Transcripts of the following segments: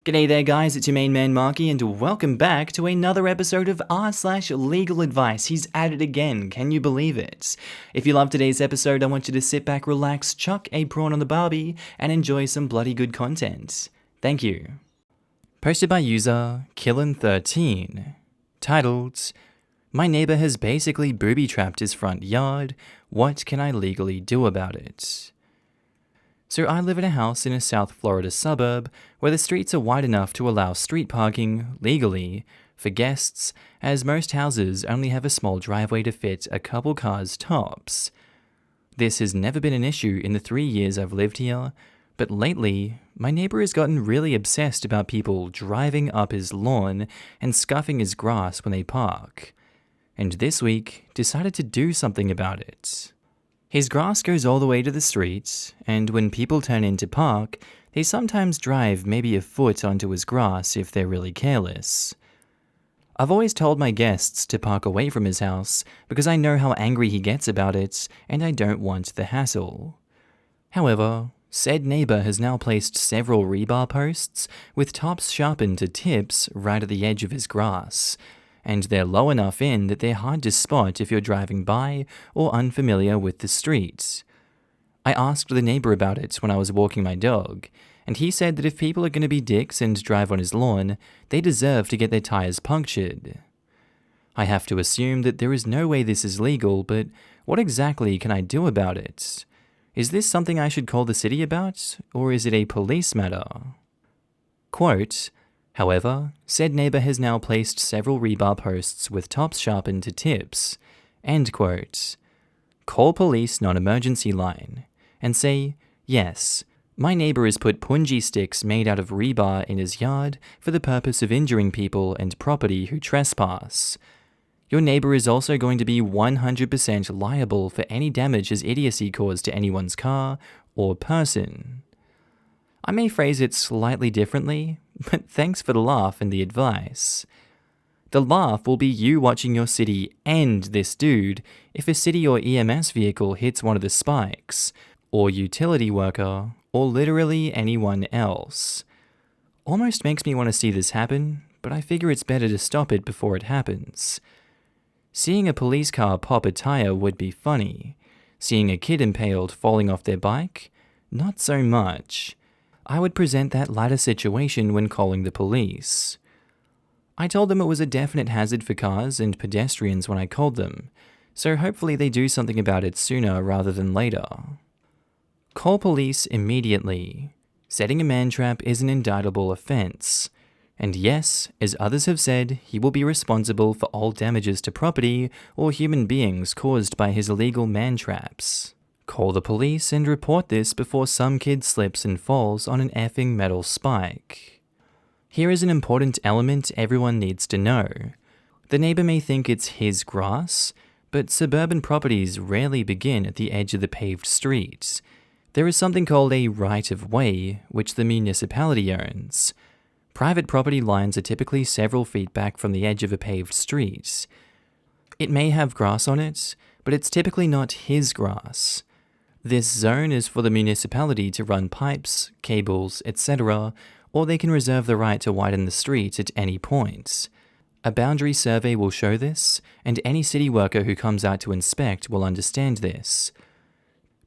G'day there guys, it's your main man Markee and welcome back to another episode of r/legal advice. He's at it again, can you believe it? If you love today's episode, I want you to sit back, relax, chuck a prawn on the barbie, and enjoy some bloody good content. Thank you. Posted by user Killin13, titled, "My neighbor has basically booby-trapped his front yard, what can I legally do about it?" So I live in a house in a South Florida suburb where the streets are wide enough to allow street parking, legally, for guests, as most houses only have a small driveway to fit a couple cars tops. This has never been an issue in the 3 years I've lived here, but lately, my neighbor has gotten really obsessed about people driving up his lawn and scuffing his grass when they park, and this week decided to do something about it. His grass goes all the way to the street, and when people turn in to park, they sometimes drive maybe a foot onto his grass if they're really careless. I've always told my guests to park away from his house because I know how angry he gets about it, and I don't want the hassle. However, said neighbor has now placed several rebar posts with tops sharpened to tips right at the edge of his grass, and they're low enough in that they're hard to spot if you're driving by or unfamiliar with the street. I asked the neighbor about it when I was walking my dog, and he said that if people are going to be dicks and drive on his lawn, they deserve to get their tires punctured. I have to assume that there is no way this is legal, but what exactly can I do about it? Is this something I should call the city about, or is it a police matter? Quote, "However, said neighbor has now placed several rebar posts with tops sharpened to tips." End quote. Call police non-emergency line and say, "Yes, my neighbor has put punji sticks made out of rebar in his yard for the purpose of injuring people and property who trespass. Your neighbor is also going to be 100% liable for any damage his idiocy caused to anyone's car or person." I may phrase it slightly differently, but thanks for the laugh and the advice. The laugh will be you watching your city end this dude if a city or EMS vehicle hits one of the spikes, or utility worker, or literally anyone else. Almost makes me want to see this happen, but I figure it's better to stop it before it happens. Seeing a police car pop a tire would be funny. Seeing a kid impaled falling off their bike? Not so much. I would present that latter situation when calling the police. I told them it was a definite hazard for cars and pedestrians when I called them, so hopefully they do something about it sooner rather than later. Call police immediately. Setting a man trap is an indictable offense. And yes, as others have said, he will be responsible for all damages to property or human beings caused by his illegal man traps. Call the police and report this before some kid slips and falls on an effing metal spike. Here is an important element everyone needs to know. The neighbor may think it's his grass, but suburban properties rarely begin at the edge of the paved street. There is something called a right-of-way, which the municipality owns. Private property lines are typically several feet back from the edge of a paved street. It may have grass on it, but it's typically not his grass. This zone is for the municipality to run pipes, cables, etc., or they can reserve the right to widen the street at any point. A boundary survey will show this, and any city worker who comes out to inspect will understand this.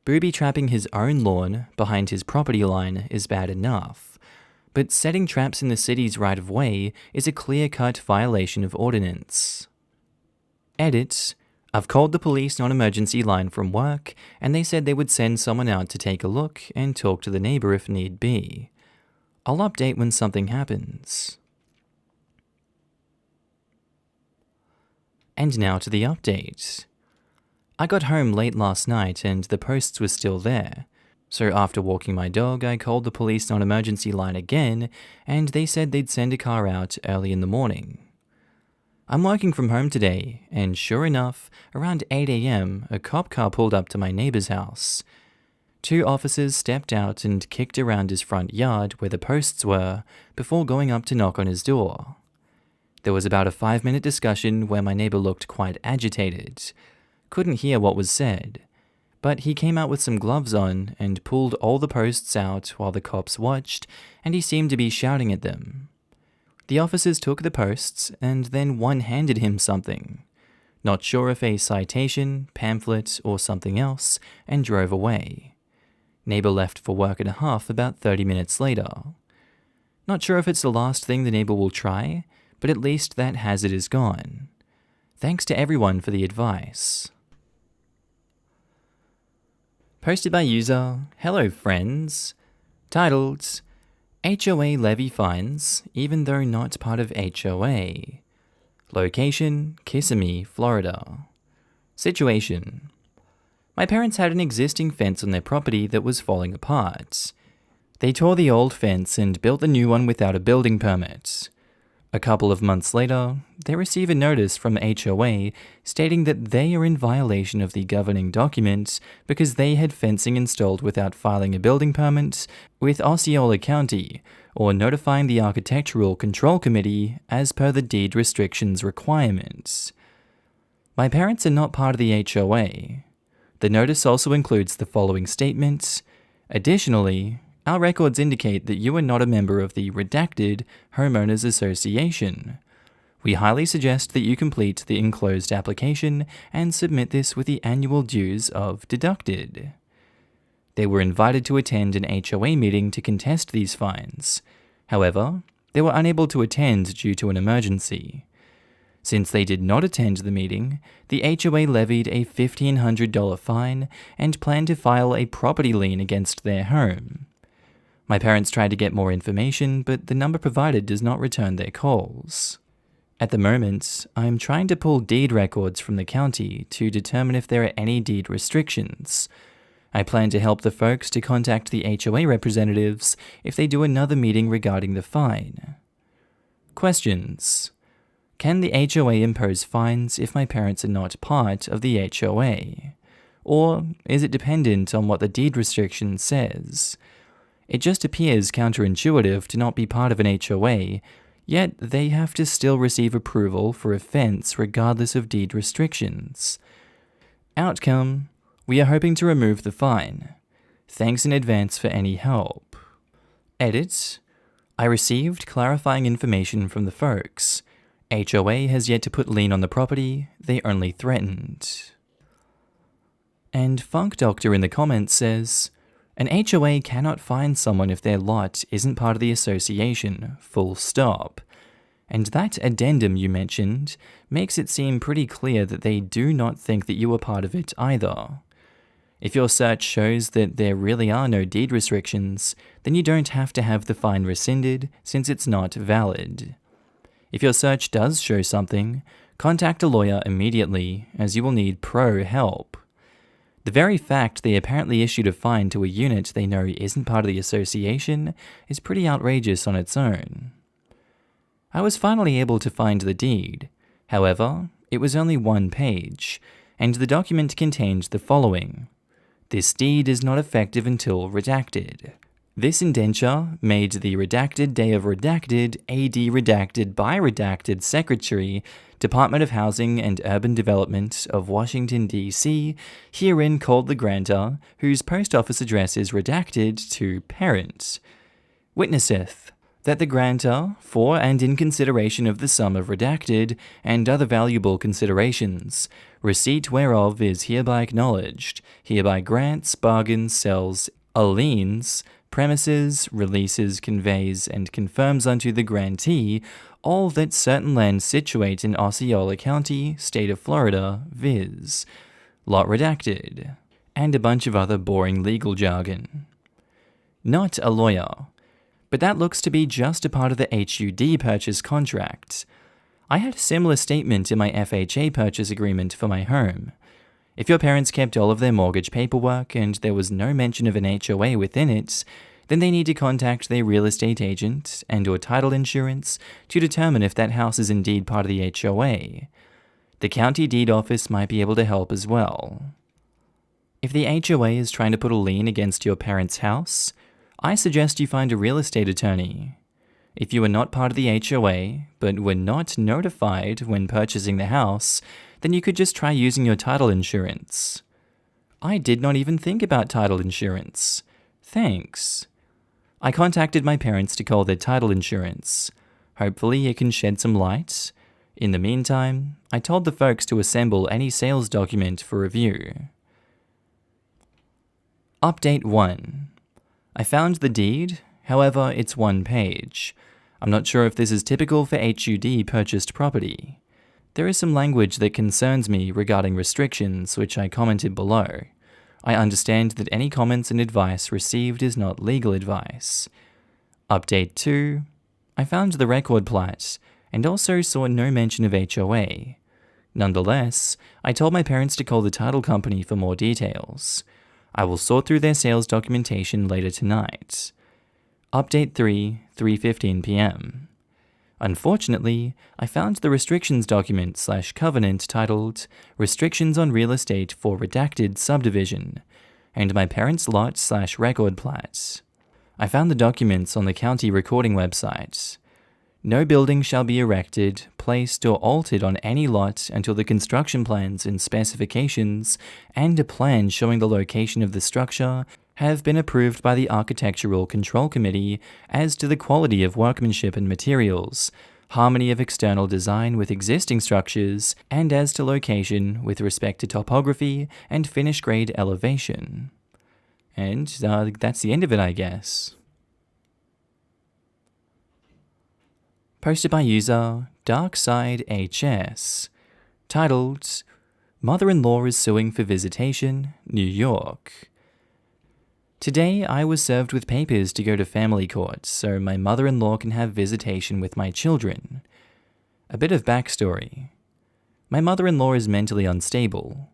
Booby trapping his own lawn behind his property line is bad enough, but setting traps in the city's right-of-way is a clear-cut violation of ordinance. Edit. I've called the police non-emergency line from work, and they said they would send someone out to take a look and talk to the neighbor if need be. I'll update when something happens. And now to the update. I got home late last night and the posts were still there, so after walking my dog I called the police non-emergency line again, and they said they'd send a car out early in the morning. I'm working from home today, and sure enough, around 8 AM, a cop car pulled up to my neighbor's house. 2 officers stepped out and kicked around his front yard where the posts were before going up to knock on his door. There was about a 5-minute discussion where my neighbor looked quite agitated. Couldn't hear what was said, but he came out with some gloves on and pulled all the posts out while the cops watched, and he seemed to be shouting at them. The officers took the posts and then one handed him something, not sure if a citation, pamphlet, or something else, and drove away. Neighbour left for work at a half about 30 minutes later. Not sure if it's the last thing the neighbour will try, but at least that hazard is gone. Thanks to everyone for the advice. Posted by user Hello Friends, titled HOA levy fines even though not part of HOA. Location, Kissimmee, Florida. Situation: my parents had an existing fence on their property that was falling apart. They tore the old fence and built the new one without a building permit. A couple of months later, they receive a notice from HOA stating that they are in violation of the governing document because they had fencing installed without filing a building permit with Osceola County or notifying the Architectural Control Committee as per the deed restrictions requirements. My parents are not part of the HOA. The notice also includes the following statement: additionally, our records indicate that you are not a member of the redacted Homeowners Association. We highly suggest that you complete the enclosed application and submit this with the annual dues of deducted. They were invited to attend an HOA meeting to contest these fines. However, they were unable to attend due to an emergency. Since they did not attend the meeting, the HOA levied a $1,500 fine and planned to file a property lien against their home. My parents tried to get more information, but the number provided does not return their calls. At the moment, I am trying to pull deed records from the county to determine if there are any deed restrictions. I plan to help the folks to contact the HOA representatives if they do another meeting regarding the fine. Questions: can the HOA impose fines if my parents are not part of the HOA? Or is it dependent on what the deed restriction says? It just appears counterintuitive to not be part of an HOA, yet they have to still receive approval for a fence regardless of deed restrictions. Outcome: we are hoping to remove the fine. Thanks in advance for any help. Edit: I received clarifying information from the folks. HOA has yet to put lien on the property, they only threatened. And Funk Doctor in the comments says, an HOA cannot fine someone if their lot isn't part of the association, full stop. And that addendum you mentioned makes it seem pretty clear that they do not think that you are part of it either. If your search shows that there really are no deed restrictions, then you don't have to have the fine rescinded since it's not valid. If your search does show something, contact a lawyer immediately, as you will need pro help. The very fact they apparently issued a fine to a unit they know isn't part of the association is pretty outrageous on its own. I was finally able to find the deed. However, it was only one page, and the document contained the following: this deed is not effective until redacted. This indenture made the redacted day of redacted AD redacted by redacted Secretary, Department of Housing and Urban Development of Washington, D.C., herein called the grantor, whose post office address is redacted, to parent. Witnesseth that the grantor, for and in consideration of the sum of redacted and other valuable considerations, receipt whereof is hereby acknowledged, hereby grants, bargains, sells, aliens, premises, releases, conveys, and confirms unto the grantee all that certain lands situate in Osceola County, State of Florida, viz. Lot redacted, and a bunch of other boring legal jargon. Not a lawyer, but that looks to be just a part of the HUD purchase contract. I had a similar statement in my FHA purchase agreement for my home. If your parents kept all of their mortgage paperwork and there was no mention of an HOA within it, then they need to contact their real estate agent and/or title insurance to determine if that house is indeed part of the HOA. The county deed office might be able to help as well. If the HOA is trying to put a lien against your parents' house, I suggest you find a real estate attorney. If you are not part of the HOA, but were not notified when purchasing the house, then you could just try using your title insurance. I did not even think about title insurance. Thanks. I contacted my parents to call their title insurance. Hopefully it can shed some light. In the meantime, I told the folks to assemble any sales document for review. Update 1. I found the deed, however it's one page. I'm not sure if this is typical for HUD purchased property. There is some language that concerns me regarding restrictions, which I commented below. I understand that any comments and advice received is not legal advice. Update 2. I found the record plat, and also saw no mention of HOA. Nonetheless, I told my parents to call the title company for more details. I will sort through their sales documentation later tonight. Update 3, 3:15 p.m. Unfortunately, I found the restrictions document / covenant titled Restrictions on Real Estate for Redacted Subdivision, and my parents' lot / record plat. I found the documents on the county recording website. No building shall be erected, placed, or altered on any lot until the construction plans and specifications and a plan showing the location of the structure have been approved by the Architectural Control Committee as to the quality of workmanship and materials, harmony of external design with existing structures, and as to location with respect to topography and finish grade elevation. And that's the end of it, I guess. Posted by user DarksideHS, titled Mother-in-Law is Suing for Visitation, New York. Today I was served with papers to go to family court so my mother-in-law can have visitation with my children. A bit of backstory. My mother-in-law is mentally unstable.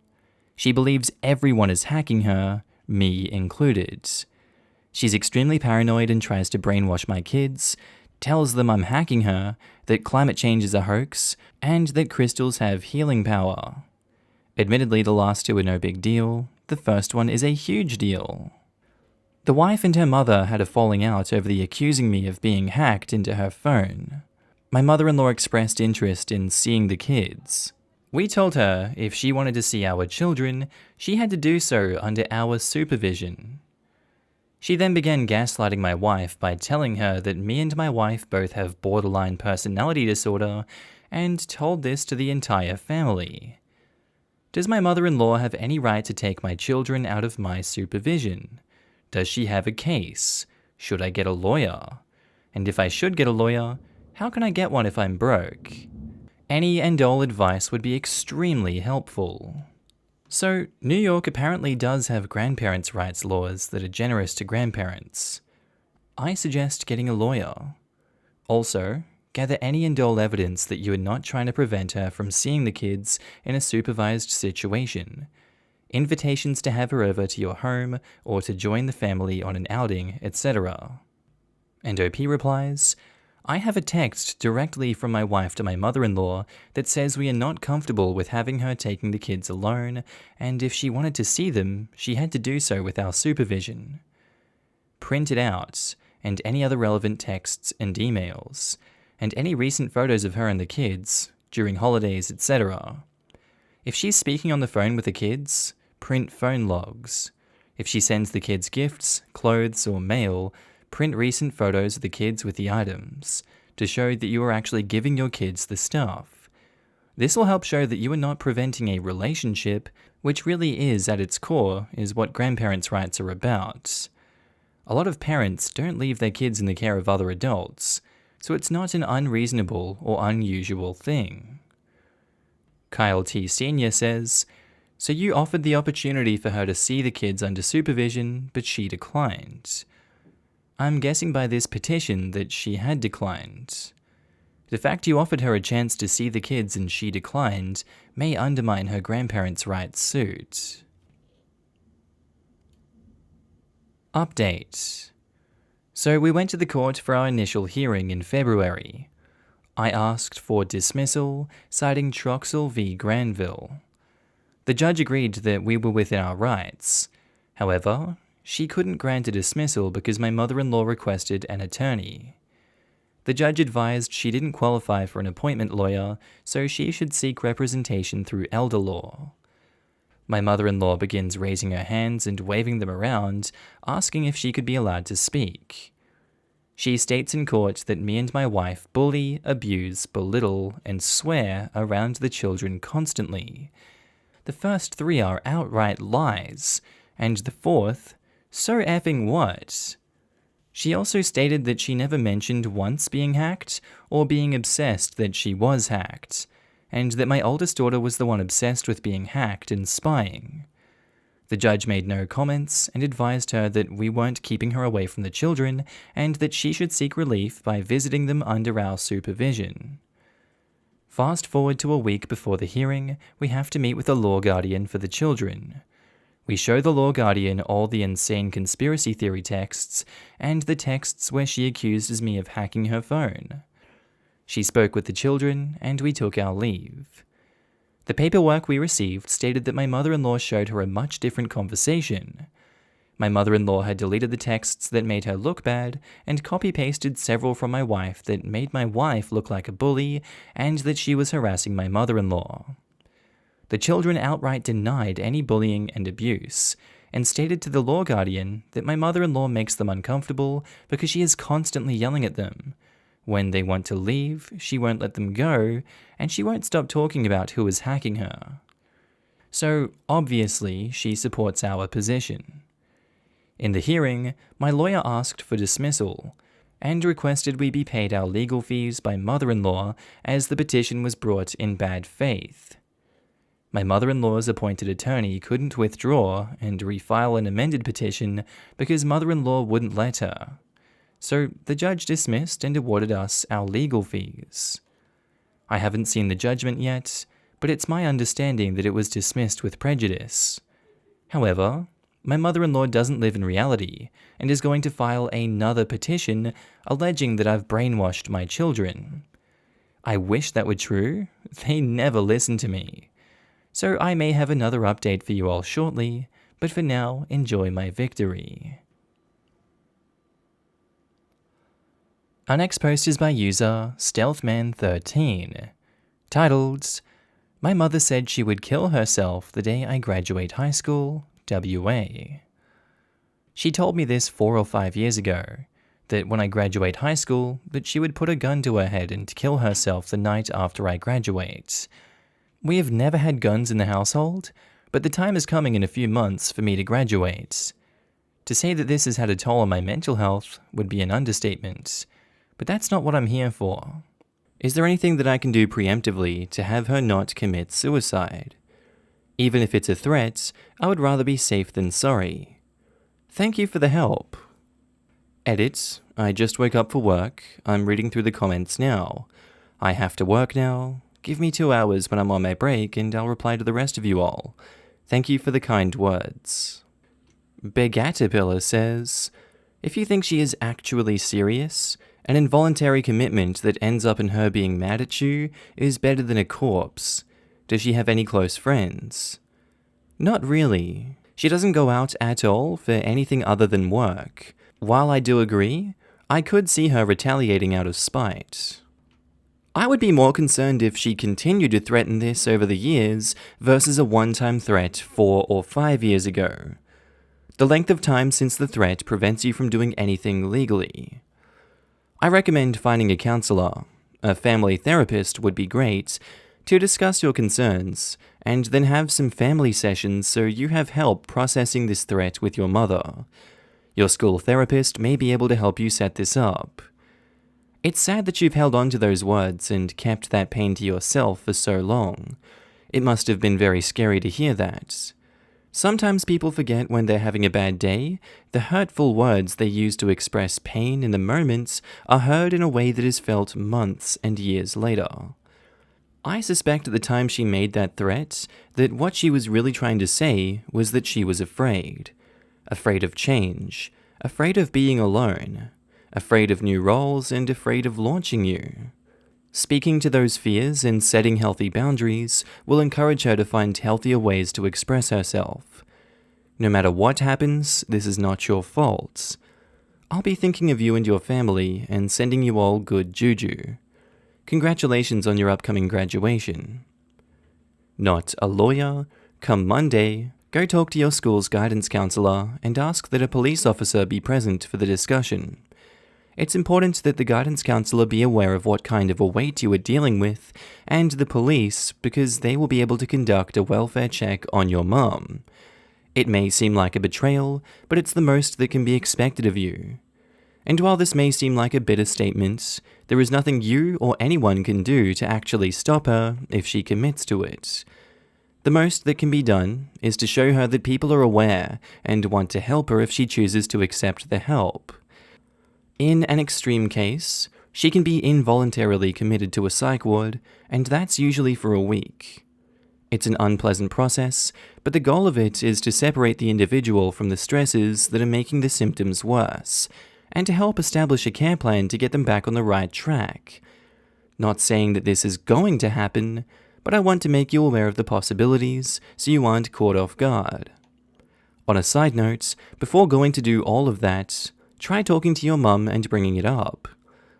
She believes everyone is hacking her, me included. She's extremely paranoid and tries to brainwash my kids, tells them I'm hacking her, that climate change is a hoax, and that crystals have healing power. Admittedly, the last two are no big deal. The first one is a huge deal. The wife and her mother had a falling out over the accusing me of being hacked into her phone. My mother-in-law expressed interest in seeing the kids. We told her if she wanted to see our children, she had to do so under our supervision. She then began gaslighting my wife by telling her that me and my wife both have borderline personality disorder and told this to the entire family. Does my mother-in-law have any right to take my children out of my supervision? Does she have a case? Should I get a lawyer? And if I should get a lawyer, how can I get one if I'm broke? Any and all advice would be extremely helpful. So, New York apparently does have grandparents' rights laws that are generous to grandparents. I suggest getting a lawyer. Also, gather any and all evidence that you are not trying to prevent her from seeing the kids in a supervised situation. Invitations to have her over to your home or to join the family on an outing, etc. And OP replies, I have a text directly from my wife to my mother-in-law that says we are not comfortable with having her taking the kids alone, and if she wanted to see them, she had to do so with our supervision. Print it out, and any other relevant texts and emails, and any recent photos of her and the kids, during holidays, etc. If she's speaking on the phone with the kids, print phone logs. If she sends the kids gifts, clothes, or mail, print recent photos of the kids with the items, to show that you are actually giving your kids the stuff. This will help show that you are not preventing a relationship, which really is, at its core, is what grandparents' rights are about. A lot of parents don't leave their kids in the care of other adults, so it's not an unreasonable or unusual thing. Kyle T. Sr. says, so you offered the opportunity for her to see the kids under supervision, but she declined. I'm guessing by this petition that she had declined. The fact you offered her a chance to see the kids and she declined may undermine her grandparents' rights suit. Update. So we went to the court for our initial hearing in February. I asked for dismissal, citing Troxel v. Granville. The judge agreed that we were within our rights. However, she couldn't grant a dismissal because my mother-in-law requested an attorney. The judge advised she didn't qualify for an appointment lawyer, so she should seek representation through elder law. My mother-in-law begins raising her hands and waving them around, asking if she could be allowed to speak. She states in court that me and my wife bully, abuse, belittle, and swear around the children constantly. The first 3 are outright lies, and the fourth, so effing what? She also stated that she never mentioned once being hacked or being obsessed that she was hacked, and that my oldest daughter was the one obsessed with being hacked and spying. The judge made no comments and advised her that we weren't keeping her away from the children and that she should seek relief by visiting them under our supervision. Fast forward to a week before the hearing, we have to meet with a law guardian for the children. We show the law guardian all the insane conspiracy theory texts and the texts where she accuses me of hacking her phone. She spoke with the children, and we took our leave. The paperwork we received stated that my mother-in-law showed her a much different conversation. My mother-in-law had deleted the texts that made her look bad and copy-pasted several from my wife that made my wife look like a bully and that she was harassing my mother-in-law. The children outright denied any bullying and abuse, and stated to the law guardian that my mother-in-law makes them uncomfortable because she is constantly yelling at them. When they want to leave, she won't let them go, and she won't stop talking about who is hacking her. So, obviously, she supports our position. In the hearing, my lawyer asked for dismissal, and requested we be paid our legal fees by mother-in-law as the petition was brought in bad faith. My mother-in-law's appointed attorney couldn't withdraw and refile an amended petition because mother-in-law wouldn't let her. So the judge dismissed and awarded us our legal fees. I haven't seen the judgment yet, but it's my understanding that it was dismissed with prejudice. However, my mother-in-law doesn't live in reality and is going to file another petition alleging that I've brainwashed my children. I wish that were true. They never listen to me. So I may have another update for you all shortly, but for now, enjoy my victory. Our next post is by user StealthMan13, titled, "My mother said she would kill herself the day I graduate high school, WA. She told me this 4 or 5 years ago, that when I graduate high school, that she would put a gun to her head and kill herself the night after I graduate. We have never had guns in the household, but the time is coming in a few months for me to graduate. To say that this has had a toll on my mental health would be an understatement. But that's not what I'm here for. Is there anything that I can do preemptively to have her not commit suicide? Even if it's a threat, I would rather be safe than sorry. Thank you for the help." Edit, I just woke up for work. I'm reading through the comments now. I have to work now. Give me 2 hours when I'm on my break and I'll reply to the rest of you all. Thank you for the kind words. Begatapilla says, "If you think she is actually serious, an involuntary commitment that ends up in her being mad at you is better than a corpse. Does she have any close friends?" Not really. She doesn't go out at all for anything other than work. While I do agree, I could see her retaliating out of spite. I would be more concerned if she continued to threaten this over the years versus a one-time threat 4 or 5 years ago. The length of time since the threat prevents you from doing anything legally. I recommend finding a counselor, a family therapist would be great, to discuss your concerns, and then have some family sessions so you have help processing this threat with your mother. Your school therapist may be able to help you set this up. It's sad that you've held on to those words and kept that pain to yourself for so long. It must have been very scary to hear that. Sometimes people forget when they're having a bad day, the hurtful words they use to express pain in the moment are heard in a way that is felt months and years later. I suspect at the time she made that threat, that what she was really trying to say was that she was afraid. Afraid of change, afraid of being alone, afraid of new roles, and afraid of launching you. Speaking to those fears and setting healthy boundaries will encourage her to find healthier ways to express herself. No matter what happens, this is not your fault. I'll be thinking of you and your family and sending you all good juju. Congratulations on your upcoming graduation. Not a lawyer, Come Monday, go talk to your school's guidance counselor and ask that a police officer be present for the discussion. It's important that the guidance counselor be aware of what kind of a weight you are dealing with, and the police, because they will be able to conduct a welfare check on your mum. It may seem like a betrayal, but it's the most that can be expected of you. And while this may seem like a bitter statement, there is nothing you or anyone can do to actually stop her if she commits to it. The most that can be done is to show her that people are aware and want to help her if she chooses to accept the help. In an extreme case, she can be involuntarily committed to a psych ward, and that's usually for a week. It's an unpleasant process, but the goal of it is to separate the individual from the stresses that are making the symptoms worse, and to help establish a care plan to get them back on the right track. Not saying that this is going to happen, but I want to make you aware of the possibilities so you aren't caught off guard. On a side note, before going to do all of that, try talking to your mum and bringing it up.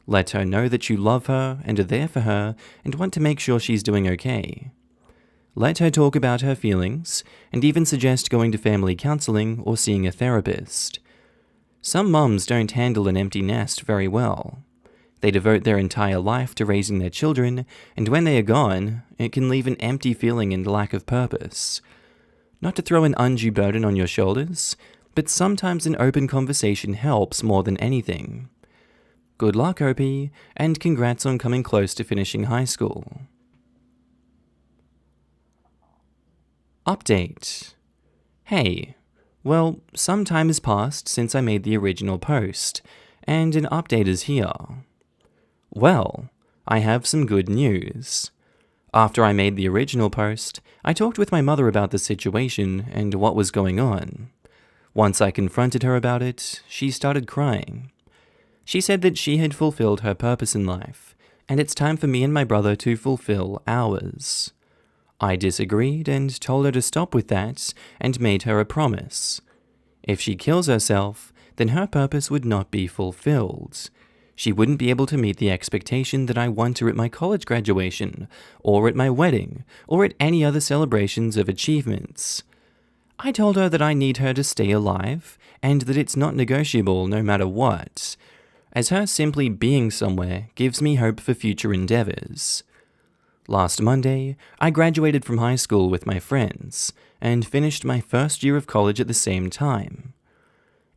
Let her know that you love her and are there for her and want to make sure she's doing okay. Let her talk about her feelings, and even suggest going to family counseling or seeing a therapist. Some mums don't handle an empty nest very well. They devote their entire life to raising their children, and when they are gone, it can leave an empty feeling and lack of purpose. Not to throw an undue burden on your shoulders, but sometimes an open conversation helps more than anything. Good luck, OP, and congrats on coming close to finishing high school. Update. Hey, well, some time has passed since I made the original post, and an update is here. Well, I have some good news. After I made the original post, I talked with my mother about the situation and what was going on. Once I confronted her about it, she started crying. She said that she had fulfilled her purpose in life, and it's time for me and my brother to fulfill ours. I disagreed and told her to stop with that and made her a promise. If she kills herself, then her purpose would not be fulfilled. She wouldn't be able to meet the expectation that I want her at my college graduation, or at my wedding, or at any other celebrations of achievements. I told her that I need her to stay alive, and that it's not negotiable no matter what, as her simply being somewhere gives me hope for future endeavors. Last Monday, I graduated from high school with my friends, and finished my first year of college at the same time.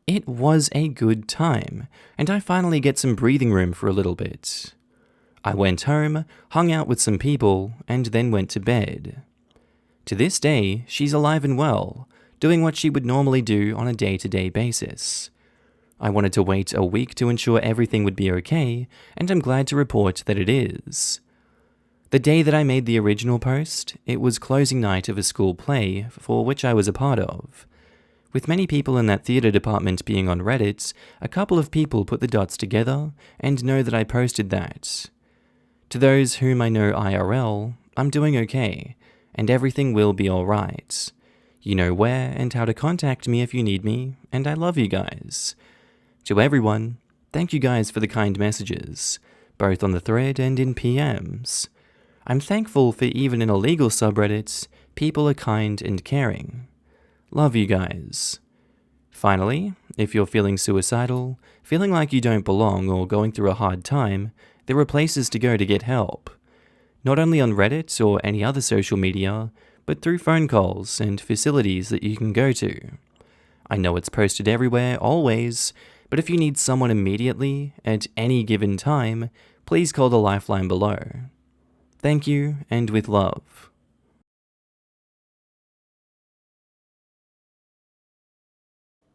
It was a good time, and I finally get some breathing room for a little bit. I went home, hung out with some people, and then went to bed. To this day, she's alive and well, doing what she would normally do on a day-to-day basis. I wanted to wait a week to ensure everything would be okay, and I'm glad to report that it is. The day that I made the original post, it was closing night of a school play for which I was a part of. With many people in that theatre department being on Reddit, a couple of people put the dots together and know that I posted that. To those whom I know IRL, I'm doing okay, and everything will be alright. You know where and how to contact me if you need me, and I love you guys. To everyone, thank you guys for the kind messages, both on the thread and in PMs. I'm thankful for even in illegal subreddits, people are kind and caring. Love you guys. Finally, if you're feeling suicidal, feeling like you don't belong or going through a hard time, there are places to go to get help. Not only on Reddit or any other social media, but through phone calls and facilities that you can go to. I know it's posted everywhere, always, but if you need someone immediately, at any given time, please call the lifeline below. Thank you, and with love.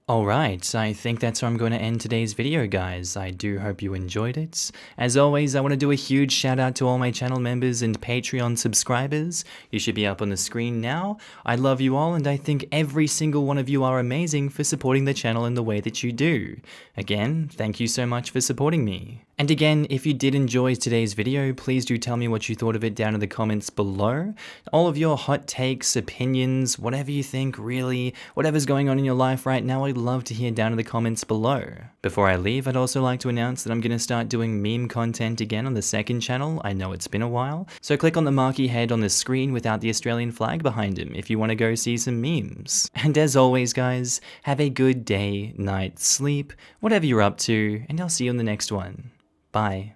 Alright, I think that's where I'm going to end today's video, guys. I do hope you enjoyed it. As always, I want to do a huge shout out to all my channel members and Patreon subscribers. You should be up on the screen now. I love you all, and I think every single one of you are amazing for supporting the channel in the way that you do. Again, thank you so much for supporting me. And again, if you did enjoy today's video, please do tell me what you thought of it down in the comments below. All of your hot takes, opinions, whatever you think, really, whatever's going on in your life right now, I'd love to hear down in the comments below. Before I leave, I'd also like to announce that I'm going to start doing meme content again on the second channel. I know it's been a while. So click on the Markee head on the screen without the Australian flag behind him if you want to go see some memes. And as always, guys, have a good day, night, sleep, whatever you're up to, and I'll see you in the next one. Bye.